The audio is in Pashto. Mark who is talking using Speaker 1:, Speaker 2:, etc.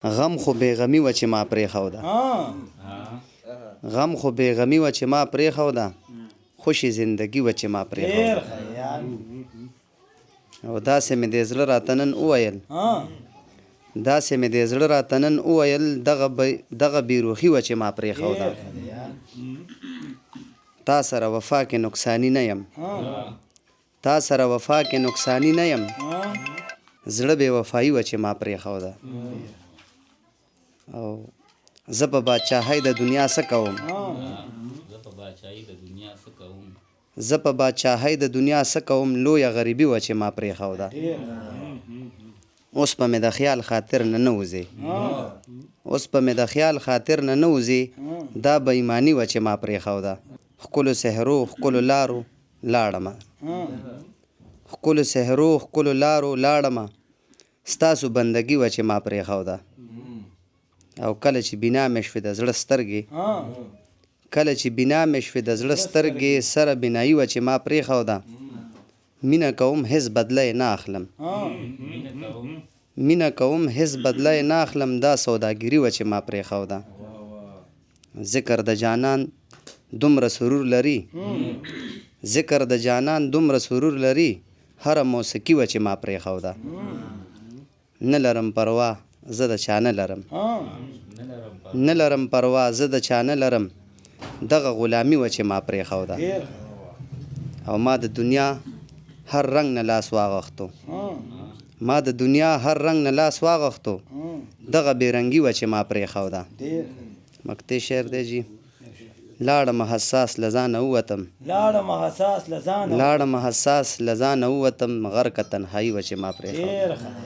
Speaker 1: غم خو بېغمي وه چې ما پرېښوده غم خو بېغمي وه چې ما پرېښوده خوشي زندګي وه چې ما پرېښوده او داسې مې د زړه راته نن وویل داسې مې د زړه راته نن وویل دغه بېروخي وه چې ما پرېښوده تا سره وفا کې نقصاني نه یم تا سره وفا کې نقصاني نه یم زړه بې وفایي وه چې ما پرېښوده او زه په بادشاهۍ د دنیا څه کوم زه په بادشاهۍ د دنیا څه کوم لویه غریبي وه چې ما پرېښوده اوس په مې د خیال خاطر نه وځې اوس په مې د خیال خاطر نه وځې دا بېایماني وه چې ما پرېښوده ښکلو صحرو ښکلو لارو لاړمه ښکلو صحرو ښکلو لارو لاړمه ستاسو بندګي وه چې ما پرېښوده او کله چې بنا مې شوې د زړه سترګې کله چې بنا مې شوې د زړه سترګې سره بنایي وه چې ما پرېښوده مینه کوم هېڅ بدله یې نه اخلم مینه کوم هېڅ بدله یې نه اخلم دا سوداګري وه چې ما پرېښوده ذکر د جانان دومره سرور لري ذکر د جانان دومره سرور لري هره موسیقي وه چې ما پرېښوده نه لرم پروا زه د چا نه لرم نه لرم پروا زه د چا نه لرم دغه غلامي وه چې ما پرېښوده او ما د دنیا هر رنګ نه لاس واغښتو ما د دنیا هر رنګ نه لاس واغښتو دغه بېرنګي وه چې ما پرېښوده مقطع شعر دی جي لاړم حساس له ځانه ووتم لاړم حساس له ځانه ووتم غرقه تنهایي وه چې ما پرېښوده